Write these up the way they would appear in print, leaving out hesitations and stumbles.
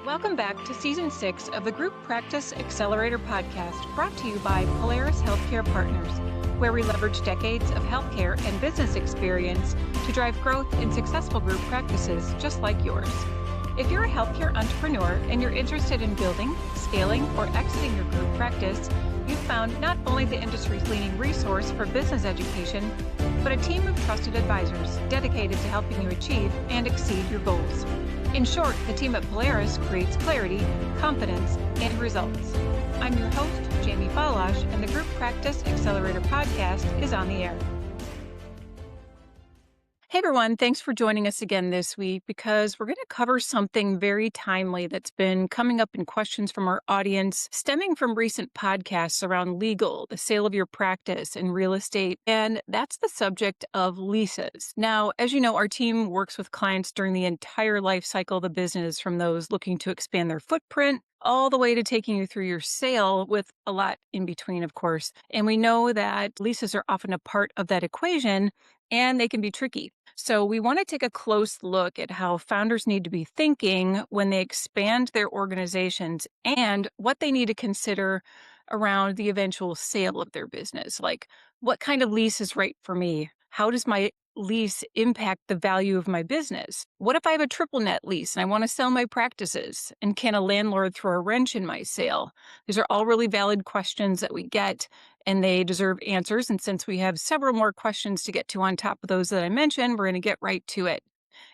Welcome back to Season 6 of the Group Practice Accelerator podcast, brought to you by Polaris Healthcare Partners, where we leverage decades of healthcare and business experience to drive growth in successful group practices just like yours. If you're a healthcare entrepreneur and you're interested in building, scaling, or exiting your group practice, you've found not only the industry's leading resource for business education, but a team of trusted advisors dedicated to helping you achieve and exceed your goals. In short, the team at Polaris creates clarity, confidence, and results. I'm your host, Jamie Falasz, and the Group Practice Accelerator podcast is on the air. Hey everyone, thanks for joining us again this week because we're going to cover something very timely that's been coming up in questions from our audience, stemming from recent podcasts around legal, the sale of your practice, and real estate. And that's the subject of leases. Now, as you know, our team works with clients during the entire life cycle of the business, from those looking to expand their footprint all the way to taking you through your sale, with a lot in between, of course. And we know that leases are often a part of that equation, and they can be tricky. So we want to take a close look at how founders need to be thinking when they expand their organizations and what they need to consider around the eventual sale of their business. Like, what kind of lease is right for me? How does my lease impact the value of my business? What if I have a triple net lease and I want to sell my practices? And can a landlord throw a wrench in my sale? These are all really valid questions that we get, and they deserve answers. And since we have several more questions to get to on top of those that I mentioned, we're going to get right to it.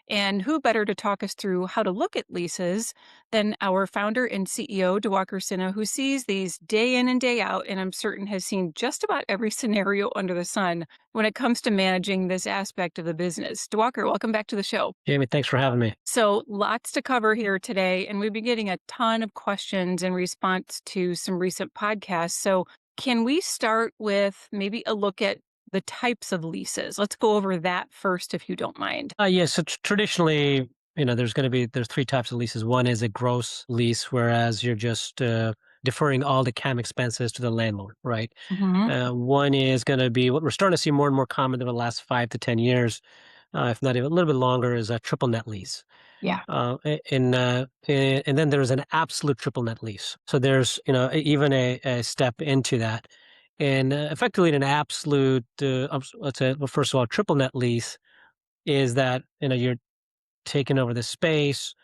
And who better to talk us through how to look at leases than our founder and CEO, Diwakar Sinha, who sees these day in and day out, and I'm certain has seen just about every scenario under the sun when it comes to managing this aspect of the business. Diwakar, welcome back to the show. Jamie, thanks for having me. So lots to cover here today, and we've been getting a ton of questions in response to some recent podcasts. So can we start with maybe a look at the types of leases? Let's go over that first, if you don't mind. Yes. So traditionally, there's three types of leases. One is a gross lease, whereas you're just deferring all the CAM expenses to the landlord, right? One is going to be what we're starting to see more and more common over the last 5 to 10 years, if not even a little bit longer, is a triple net lease. Yeah. And then there's an absolute triple net lease. So there's, even a step into that. And effectively, an absolute, let's say, well, first of all, triple net lease is that you're taking over the space,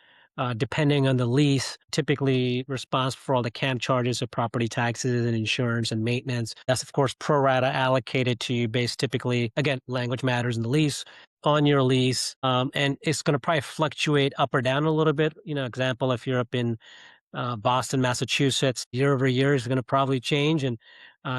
depending on the lease, typically responsible for all the CAM charges of property taxes and insurance and maintenance. That's, of course, pro rata allocated to you based typically, again, language matters in the lease, on your lease. And it's going to probably fluctuate up or down a little bit. Example, if you're up in Boston, Massachusetts, year over year is going to probably change. And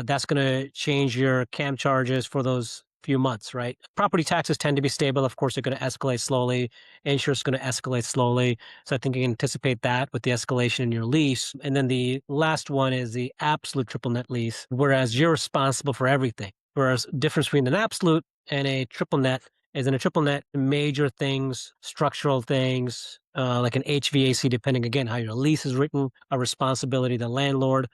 that's going to change your CAM charges for those few months, right? Property taxes tend to be stable. Of course, they're going to escalate slowly. Insurance is going to escalate slowly. So I think you can anticipate that with the escalation in your lease. And then the last one is the absolute triple net lease, whereas you're responsible for everything. Whereas difference between an absolute and a triple net is, in a triple net, major things, structural things, like an HVAC, depending again how your lease is written, a responsibility of the landlord.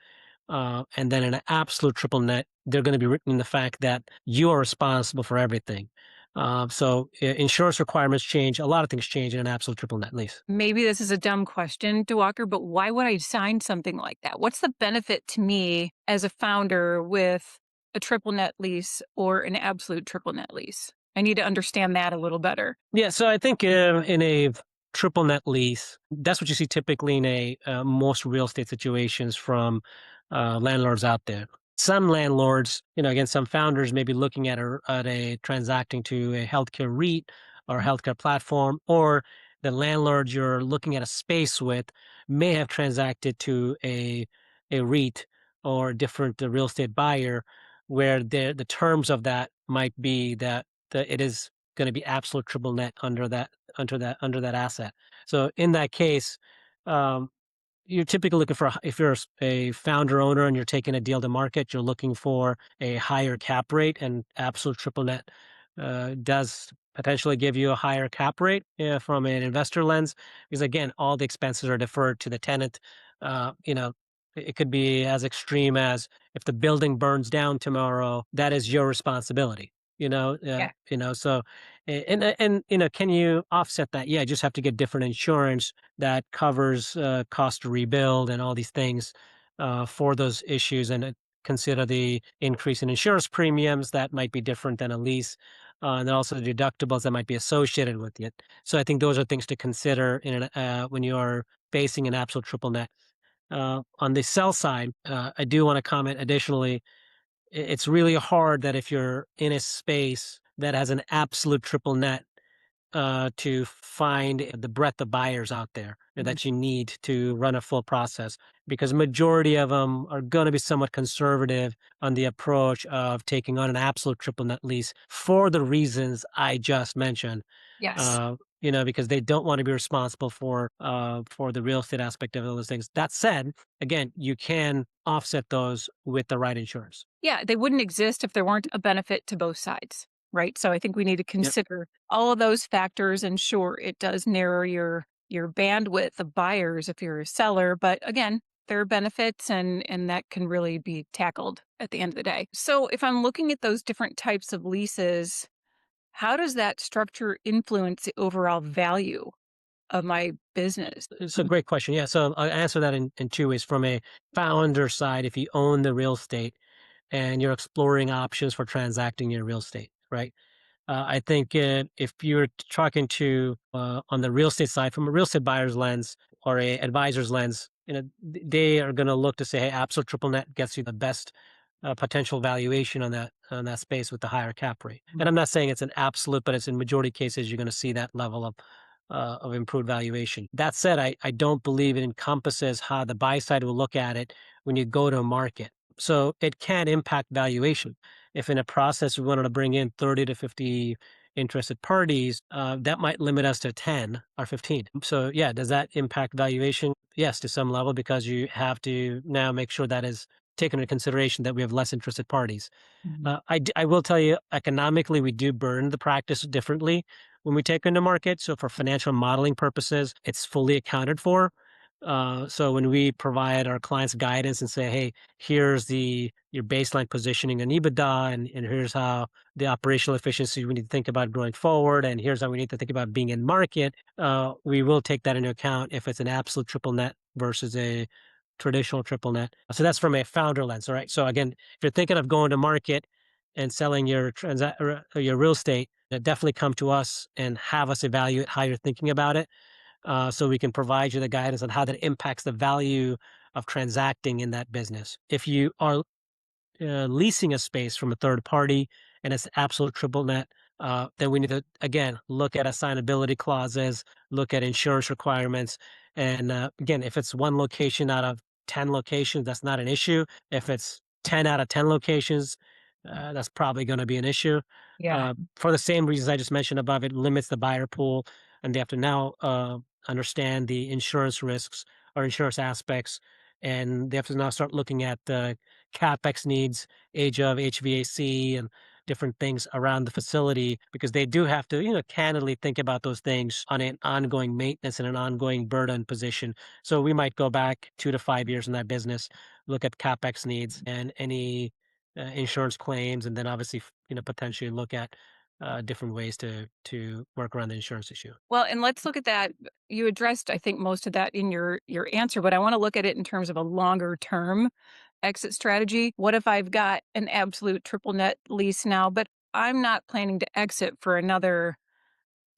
And then in an absolute triple net, they're going to be written in the fact that you are responsible for everything. So insurance requirements change. A lot of things change in an absolute triple net lease. Maybe this is a dumb question, Diwakar, but why would I sign something like that? What's the benefit to me as a founder with a triple net lease or an absolute triple net lease? I need to understand that a little better. Yeah, so I think in a triple net lease, that's what you see typically in most real estate situations from landlords out there. Some landlords, again, some founders may be looking at a transacting to a healthcare REIT or healthcare platform, or the landlord you're looking at a space with may have transacted to a REIT or a different real estate buyer, where the terms of that might be that it is going to be absolute triple net under that asset. So in that case, you're typically looking for, if you're a founder owner and you're taking a deal to market, you're looking for a higher cap rate, and absolute triple net does potentially give you a higher cap rate from an investor lens, because again, all the expenses are deferred to the tenant. It could be as extreme as, if the building burns down tomorrow, that is your responsibility. Yeah. So and can you offset that? Yeah, just have to get different insurance that covers cost to rebuild and all these things for those issues, and consider the increase in insurance premiums that might be different than a lease, and then also the deductibles that might be associated with it. So I think those are things to consider when you are facing an absolute triple net. On the sell side, I do want to comment additionally, it's really hard that if you're in a space that has an absolute triple net, to find the breadth of buyers out there Mhm. that you need to run a full process, because majority of them are going to be somewhat conservative on the approach of taking on an absolute triple net lease for the reasons I just mentioned. Yes. Because they don't want to be responsible for the real estate aspect of those things. That said, again, you can offset those with the right insurance. Yeah, they wouldn't exist if there weren't a benefit to both sides, right? So I think we need to Yep. consider all of those factors, and sure, it does narrow your bandwidth of buyers if you're a seller, but again, there are benefits and that can really be tackled at the end of the day. So if I'm looking at those different types of leases, how does that structure influence the overall value of my business? It's a great question. Yeah. So I'll answer that in two ways. From a founder side, if you own the real estate and you're exploring options for transacting your real estate, right? I think if you're talking to on the real estate side, from a real estate buyer's lens or a advisor's lens, they are going to look to say, "Hey, absolute triple net gets you the best potential valuation on that space with the higher cap rate." And I'm not saying it's an absolute, but it's in majority cases you're going to see that level of improved valuation. That said, I don't believe it encompasses how the buy side will look at it when you go to market. So it can impact valuation. If in a process we wanted to bring in 30 to 50 interested parties, that might limit us to 10 or 15. So yeah, does that impact valuation? Yes, to some level, because you have to now make sure that is taken into consideration that we have less interested parties. Mhm. I will tell you, economically, we do burn the practice differently when we take into market. So for financial modeling purposes, it's fully accounted for. So when we provide our clients guidance and say, "Hey, here's your baseline positioning in EBITDA, and here's how the operational efficiency we need to think about going forward, and here's how we need to think about being in market," we will take that into account if it's an absolute triple net versus a traditional triple net. So that's from a founder lens. All right. So again, if you're thinking of going to market and selling your real estate, definitely come to us and have us evaluate how you're thinking about it, so we can provide you the guidance on how that impacts the value of transacting in that business. If you are leasing a space from a third party and it's absolute triple net, then we need to again look at assignability clauses, look at insurance requirements, and again, if it's one location out of 10 locations, that's not an issue. If it's 10 out of 10 locations, that's probably going to be an issue. Yeah. For the same reasons I just mentioned above, it limits the buyer pool, and they have to now understand the insurance risks or insurance aspects, and they have to now start looking at the CapEx needs, age of HVAC, and different things around the facility, because they do have to, candidly think about those things on an ongoing maintenance and an ongoing burden position. So we might go back 2 to 5 years in that business, look at CapEx needs and any insurance claims, and then obviously, potentially look at different ways to work around the insurance issue. Well, and let's look at that. You addressed, I think, most of that in your answer, but I want to look at it in terms of a longer term exit strategy. What if I've got an absolute triple net lease now, but I'm not planning to exit for another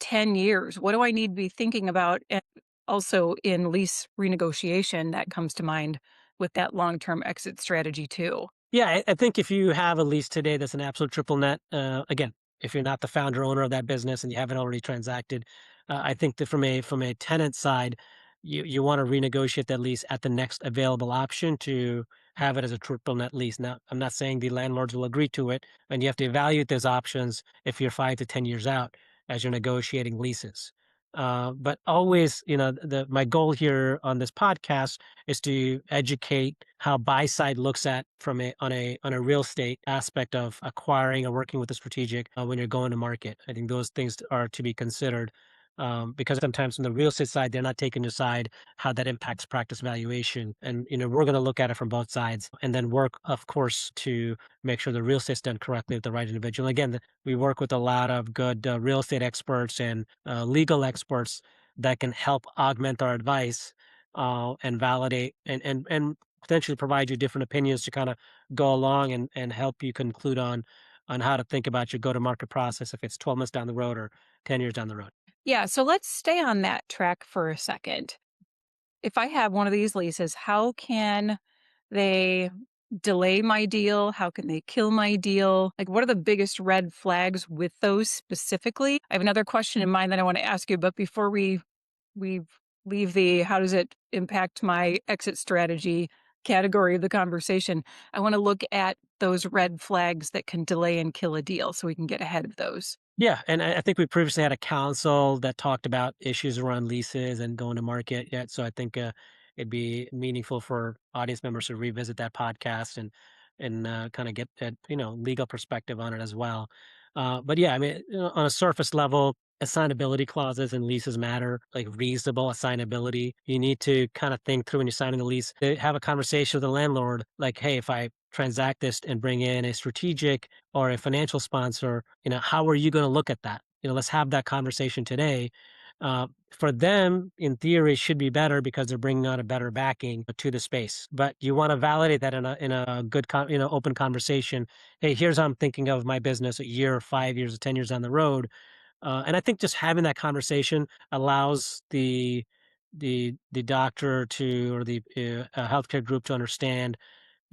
10 years? What do I need to be thinking about? And also in lease renegotiation, that comes to mind with that long term exit strategy too. Yeah, I think if you have a lease today that's an absolute triple net, again, if you're not the founder owner of that business and you haven't already transacted, I think that from a tenant side, you want to renegotiate that lease at the next available option to have it as a triple net lease. Now, I'm not saying the landlords will agree to it, and you have to evaluate those options if you're 5 to 10 years out as you're negotiating leases. But always, my goal here on this podcast is to educate how buy side looks at from a real estate aspect of acquiring or working with a strategic when you're going to market. I think those things are to be considered because sometimes from the real estate side, they're not taking aside how that impacts practice valuation. And, we're going to look at it from both sides and then work, of course, to make sure the real estate's done correctly with the right individual. Again, we work with a lot of good real estate experts and legal experts that can help augment our advice and validate and potentially provide you different opinions to kind of go along and help you conclude on how to think about your go-to-market process if it's 12 months down the road or 10 years down the road. Yeah, so let's stay on that track for a second. If I have one of these leases, how can they delay my deal? How can they kill my deal? Like, what are the biggest red flags with those specifically? I have another question in mind that I want to ask you, but before we leave the how does it impact my exit strategy category of the conversation, I want to look at those red flags that can delay and kill a deal so we can get ahead of those. Yeah, and I think we previously had a council that talked about issues around leases and going to market. Yeah, so I think it'd be meaningful for audience members to revisit that podcast and kind of get that legal perspective on it as well. But yeah, I mean, on a surface level, assignability clauses and leases matter, like reasonable assignability. You need to kind of think through when you're signing a lease, have a conversation with the landlord, like, hey, if I transact this and bring in a strategic or a financial sponsor, how are you going to look at that? Let's have that conversation today. For them, in theory, it should be better because they're bringing on a better backing to the space. But you want to validate that in a good, open conversation. Hey, here's how I'm thinking of my business a year, or 5 years, or 10 years down the road. And I think just having that conversation allows the doctor to or the healthcare group to understand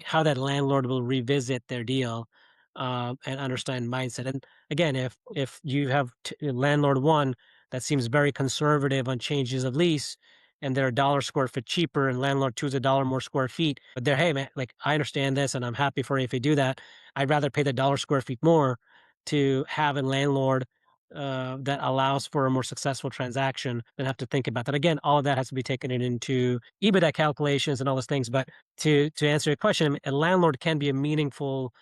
how that landlord will revisit their deal, and understand mindset. And again, if you have landlord one that seems very conservative on changes of lease, and they're a dollar square foot cheaper, and landlord two is a dollar more square feet, but they're hey man, like I understand this, and I'm happy for you if you do that. I'd rather pay the dollar square feet more to have a landlord that allows for a more successful transaction than have to think about that. Again, all of that has to be taken into EBITDA calculations and all those things. But to answer your question, a landlord can be a meaningful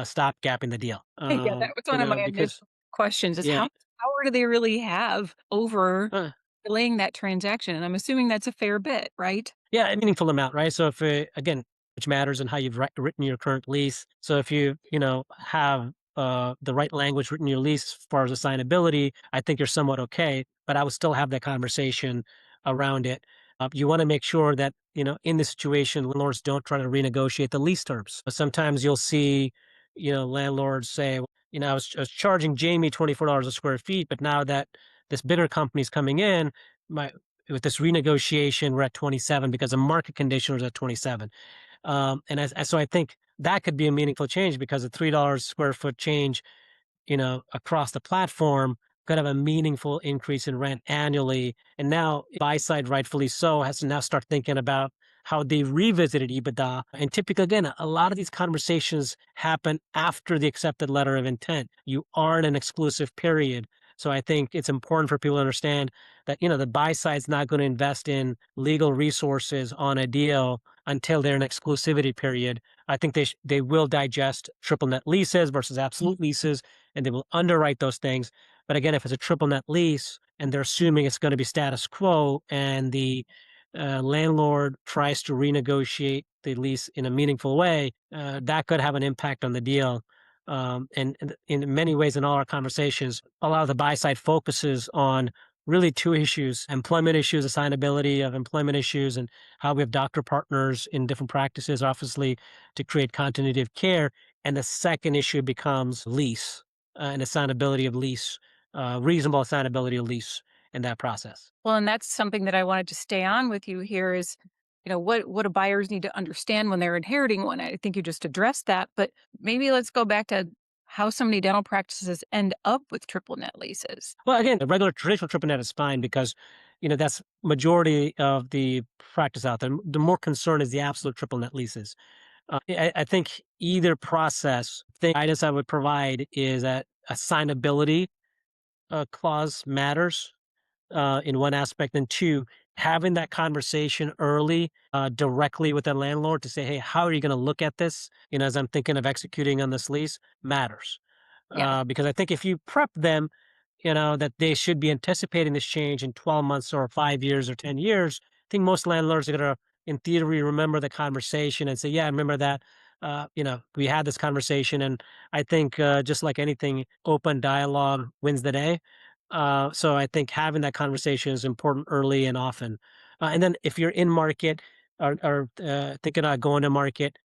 stopgap in the deal. Yeah, that was one of my Because initial questions is how yeah, much power do they really have over uh, delaying that transaction? And I'm assuming that's a fair bit, right? yeah, a meaningful amount, right? So if again, which matters in how you've written your current lease. So if you have the right language written in your lease as far as assignability, I think you're somewhat okay. But I would still have that conversation around it. You want to make sure that in this situation, landlords don't try to renegotiate the lease terms. Sometimes you'll see, landlords say, I was charging Jamie $24 a square feet, but now that this bigger company's coming in, my with this renegotiation, we're at 27 because the market condition was at 27. So I think that could be a meaningful change because a $3 square foot change, across the platform could have a meaningful increase in rent annually. And now buy side, rightfully so, has to now start thinking about how they revisited EBITDA. And typically, again, a lot of these conversations happen after the accepted letter of intent. You are in an exclusive period. So I think it's important for people to understand that, the buy side's not going to invest in legal resources on a deal until they're in exclusivity period. I think they will digest triple net leases versus absolute leases, and they will underwrite those things. But again, if it's a triple net lease and they're assuming it's going to be status quo and the landlord tries to renegotiate the lease in a meaningful way, that could have an impact on the deal. And in many ways, in all our conversations, a lot of the buy side focuses on really two issues: employment issues, assignability of employment issues, and how we have doctor partners in different practices, obviously, to create continuity of care. And the second issue becomes lease and assignability of lease, reasonable assignability of lease in that process. Well, and that's something that I wanted to stay on with you here is, what do buyers need to understand when they're inheriting one? I think you just addressed that, but maybe let's go back to how so many dental practices end up with triple net leases. Well, again, the regular traditional triple net is fine because, that's majority of the practice out there. The more concern is the absolute triple net leases. I think either process, the guidance I would provide is that assignability clause matters in one aspect, and two, having that conversation early, directly with the landlord to say, "Hey, how are you going to look at this?" As I'm thinking of executing on this lease, matters Yeah. because I think if you prep them. that they should be anticipating this change in 12 months or 5 years or 10 years, I think most landlords are going to, in theory, remember the conversation and say, yeah, I remember that. We had this conversation. And I think just like anything, open dialogue wins the day. So I think having that conversation is important early and often. And then if you're in market or thinking about going to market,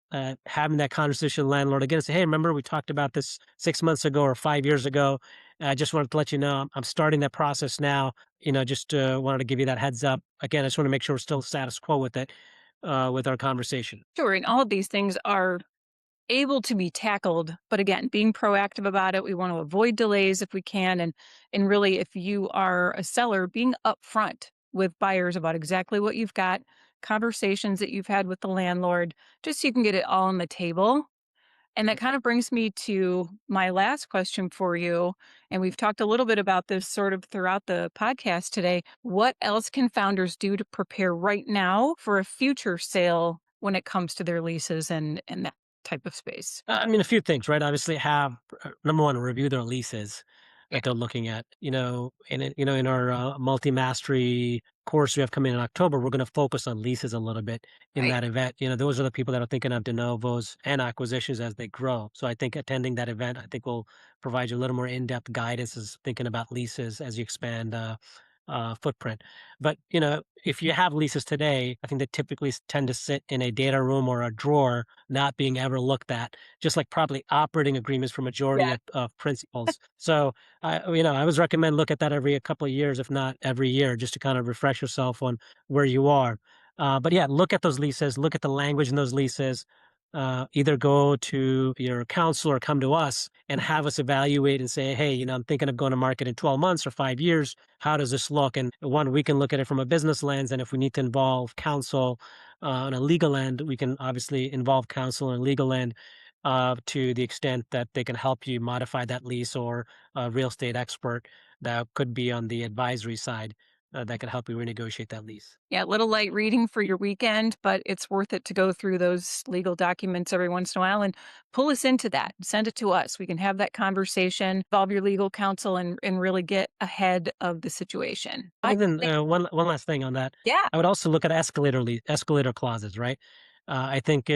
having that conversation with the landlord again, say, hey, remember we talked about this 6 months ago or 5 years ago. I just wanted to let you know I'm starting that process now. Just wanted to give you that heads up. Again, I just want to make sure we're still status quo with it, with our conversation. Sure. And all of these things are able to be tackled, but again, being proactive about it. We want to avoid delays if we can, and really, if you are a seller, being upfront with buyers about exactly what you've got, conversations that you've had with the landlord, just so you can get it all on the table. And that kind of brings me to my last question for you. And we've talked a little bit about this sort of throughout the podcast today. What else can founders do to prepare right now for a future sale when it comes to their leases and that type of space? I mean, a few things, right? Obviously, have number one, review their leases Yeah. that they're looking at. In our multi mastery course we have coming in October, we're going to focus on leases a little bit in Right. that event. Those are the people that are thinking of de novos and acquisitions as they grow. So I think attending that event, I think will provide you a little more in depth guidance as thinking about leases as you expand. Footprint. But if you have leases today, I think they typically tend to sit in a data room or a drawer, not being ever looked at, just like probably operating agreements for majority Yeah. of principals. So, I always recommend look at that every a couple of years, if not every year, just to kind of refresh yourself on where you are. But yeah, look at those leases, look at the language in those leases. Either go to your counsel or come to us and have us evaluate and say, hey, I'm thinking of going to market in 12 months or 5 years. How does this look? And one, we can look at it from a business lens. And if we need to involve counsel on a legal end, we can obviously involve counsel on a legal end to the extent that they can help you modify that lease, or a real estate expert that could be on the advisory side that could help you renegotiate that lease. Yeah, a little light reading for your weekend, but it's worth it to go through those legal documents every once in a while and pull us into that. Send it to us. We can have that conversation, involve your legal counsel, and really get ahead of the situation. I And then think, one last thing on that, yeah, I would also look at escalator clauses, right? I think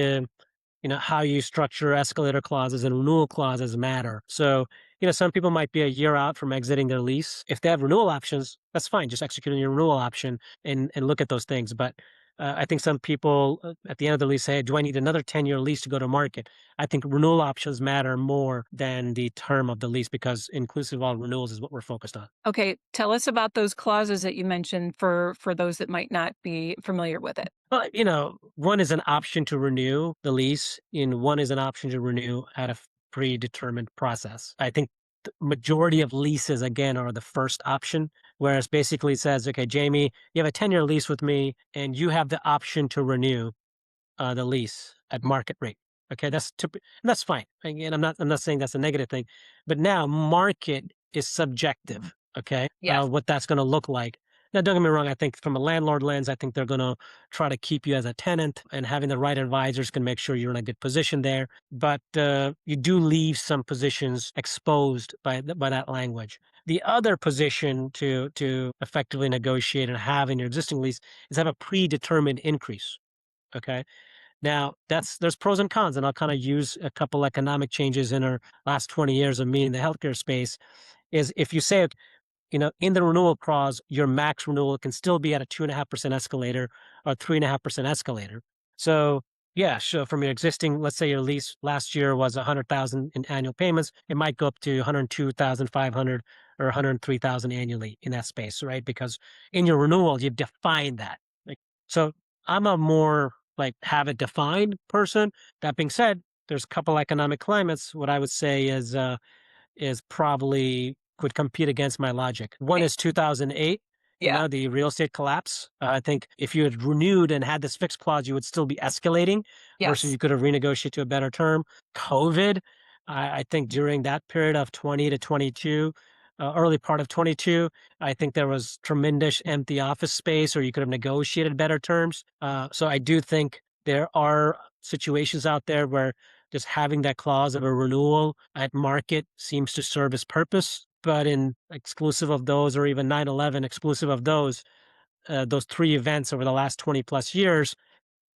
how you structure escalator clauses and renewal clauses matter. So, some people might be a year out from exiting their lease. If they have renewal options, that's fine. Just execute on your renewal option and look at those things. But I think some people at the end of the lease say, do I need another 10-year lease to go to market? I think renewal options matter more than the term of the lease, because inclusive of all renewals is what we're focused on. okay, tell us about those clauses that you mentioned for those that might not be familiar with it. Well, one is an option to renew the lease, and one is an option to renew at a predetermined process. I think the majority of leases, again, are the first option, whereas basically it says, okay, Jamie, you have a 10-year lease with me, and you have the option to renew the lease at market rate. Okay, and that's fine. Again, I'm not saying that's a negative thing, but now market is subjective. Okay, Yes. what that's going to look like. Now, don't get me wrong. I think from a landlord lens, I think they're going to try to keep you as a tenant, and having the right advisors can make sure you're in a good position there. But you do leave some positions exposed by that language. The other position to effectively negotiate and have in your existing lease is have a predetermined increase. Okay, now, there's pros and cons, and I'll kind of use a couple economic changes in our last 20 years of me in the healthcare space. Is if you say, in the renewal clause, your max renewal can still be at a 2.5% escalator or 3.5% escalator. So, yeah, sure. From your existing, let's say your lease last year was 100,000 in annual payments, it might go up to 102,500 or 103,000 annually in that space, right? Because in your renewal, you've defined that. Like, so I'm a more like have it defined person. That being said, there's a couple economic climates. What I would say is probably could compete against my logic. One is 2008, Yeah. the real estate collapse. I think if you had renewed and had this fixed clause, you would still be escalating versus Yes. you could have renegotiated to a better term. COVID, I think during that period of 20 to 22, early part of 22, I think there was tremendous empty office space, or you could have negotiated better terms. So I do think there are situations out there where just having that clause of a renewal at market seems to serve its purpose. But in exclusive of those, or even 9/11 exclusive of those three events over the last 20 plus years,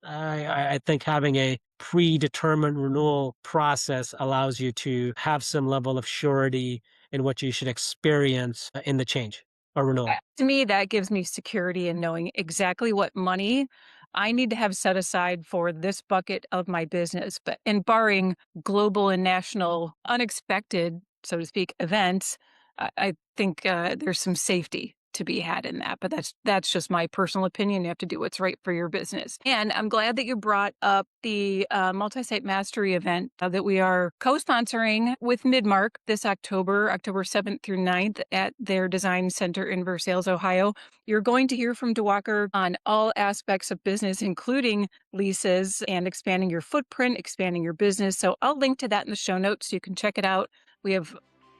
I think having a predetermined renewal process allows you to have some level of surety in what you should experience in the change or renewal. To me, that gives me security in knowing exactly what money I need to have set aside for this bucket of my business. But and barring global and national unexpected, so to speak, events, I think there's some safety to be had in that. But that's just my personal opinion. You have to do what's right for your business. And I'm glad that you brought up the multi-site mastery event that we are co-sponsoring with Midmark this October 7th through 9th at their design center in Versailles, Ohio. You're going to hear from Diwakar on all aspects of business, including leases and expanding your footprint, expanding your business. So I'll link to that in the show notes so you can check it out. We have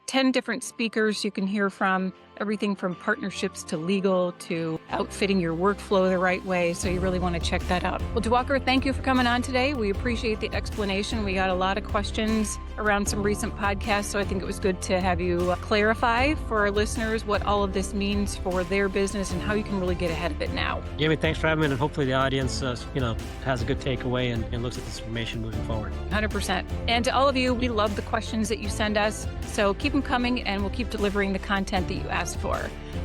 10 different speakers you can hear from, everything from partnerships to legal to outfitting your workflow the right way. So you really want to check that out. Well, Diwakar, thank you for coming on today. We appreciate the explanation. We got a lot of questions around some recent podcasts, so I think it was good to have you clarify for our listeners what all of this means for their business and how you can really get ahead of it now. Jamie, thanks for having me, and hopefully the audience, has a good takeaway and looks at this information moving forward. 100%. And to all of you, we love the questions that you send us, so keep them coming and we'll keep delivering the content that you asked for.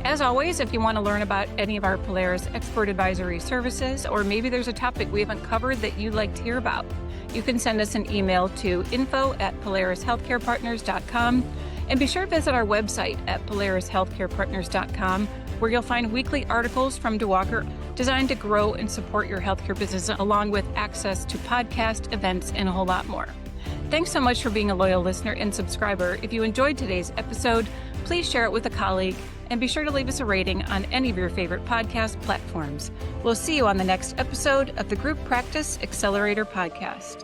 As always, if you want to learn about any of our Polaris expert advisory services, or maybe there's a topic we haven't covered that you'd like to hear about, you can send us an email to info@polarishealthcarepartners.com, and be sure to visit our website at polarishealthcarepartners.com, where you'll find weekly articles from Diwakar designed to grow and support your healthcare business, along with access to podcast events and a whole lot more. Thanks so much for being a loyal listener and subscriber. If you enjoyed today's episode, please share it with a colleague and be sure to leave us a rating on any of your favorite podcast platforms. We'll see you on the next episode of the Group Practice Accelerator Podcast.